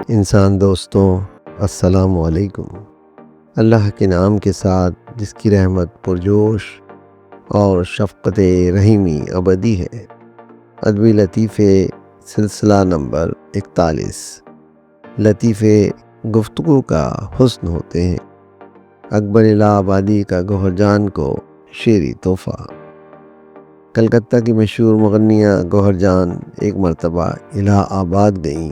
انسان دوستوں، السلام علیکم۔ اللہ کے نام کے ساتھ جس کی رحمت پرجوش اور شفقت رحیمی ابدی ہے۔ ادبی لطیفے سلسلہ نمبر 41۔ لطیفے گفتگو کا حسن ہوتے ہیں۔ اکبر الہ آبادی کا گوہر جان کو شعری تحفہ۔ کلکتہ کی مشہور مغنیہ گوہر جان ایک مرتبہ الہ آباد گئیں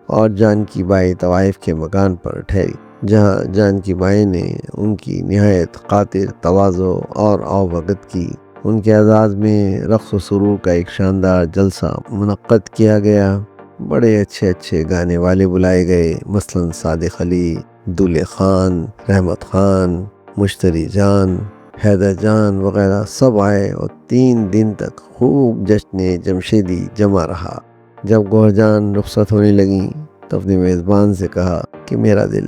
اور جانکی بائی طوائف کے مکان پر ٹھہری، جہاں جانکی بائی نے ان کی نہایت خاطر تواضع اور آؤبگت کی۔ ان کے اعزاز میں رقص و سرور کا ایک شاندار جلسہ منعقد کیا گیا۔ بڑے اچھے گانے والے بلائے گئے، مثلاً صادق علی، دولے خان، رحمت خان، مشتری جان، حیدر جان وغیرہ سب آئے اور 3 دن تک خوب جشن جمشیدی جمع رہا۔ جب گوہر جان رخصت ہونے لگیں تو اپنے میزبان سے کہا کہ میرا دل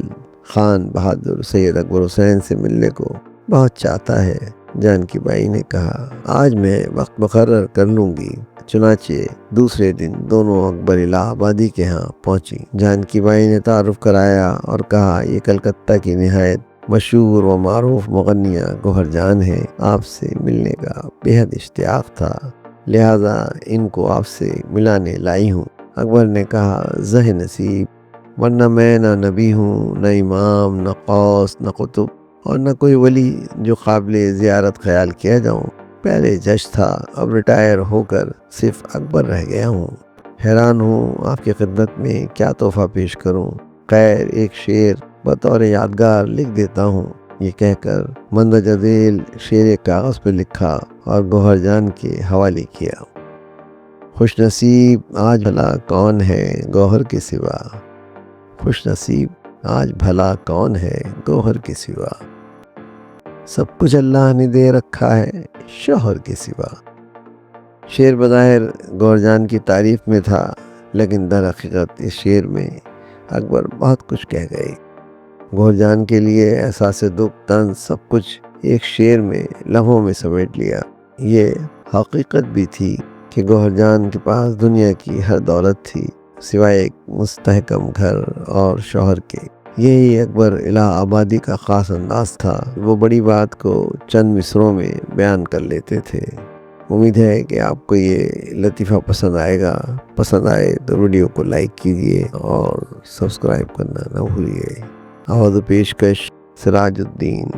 خان بہادر سید اکبر حسین سے ملنے کو بہت چاہتا ہے۔ جانکی بائی نے کہا آج میں وقت مقرر کر لوں گی۔ چنانچہ دوسرے دن دونوں اکبر الہ آبادی کے ہاں پہنچی۔ جانکی بائی نے تعارف کرایا اور کہا یہ کلکتہ کی نہایت مشہور و معروف مغنیہ گوہر جان ہے، آپ سے ملنے کا بے حد اشتیاق تھا، لہذا ان کو آپ سے ملانے لائی ہوں۔ اکبر نے کہا زہ نصیب، ورنہ میں نہ نبی ہوں، نہ امام، نہ غوث، نہ قطب اور نہ کوئی ولی جو قابل زیارت خیال کیا جاؤں۔ پہلے جج تھا، اب ریٹائر ہو کر صرف اکبر رہ گیا ہوں۔ حیران ہوں آپ کی خدمت میں کیا تحفہ پیش کروں۔ خیر ایک شعر بطور یادگار لکھ دیتا ہوں۔ یہ کہہ کر مندرجہ ذیل شعر ایک کاغذ پہ لکھا اور گوہر جان کے حوالے کیا۔ خوش نصیب آج بھلا کون ہے گوہر کے سوا، خوش نصیب آج بھلا کون ہے گوہر کے سوا، سب کچھ اللہ نے دے رکھا ہے شوہر کے سوا۔ شعر بظاہر گوہر جان کی تعریف میں تھا، لیکن در حقیقت اس شعر میں اکبر بہت کچھ کہہ گئے۔ گوہر جان کے لیے احساس دکھ طنز سب کچھ ایک شعر میں لمحوں میں سمیٹ لیا۔ یہ حقیقت بھی تھی کہ گوہر جان کے پاس دنیا کی ہر دولت تھی سوائے ایک مستحکم گھر اور شوہر کے۔ یہی اکبر الہ آبادی کا خاص انداز تھا، وہ بڑی بات کو چند مصروں میں بیان کر لیتے تھے۔ امید ہے کہ آپ کو یہ لطیفہ پسند آئے گا۔ پسند آئے تو ویڈیو کو لائک کیجیے اور سبسکرائب کرنا نہ بھولیے۔ آواز و پیشکش سراج الدین۔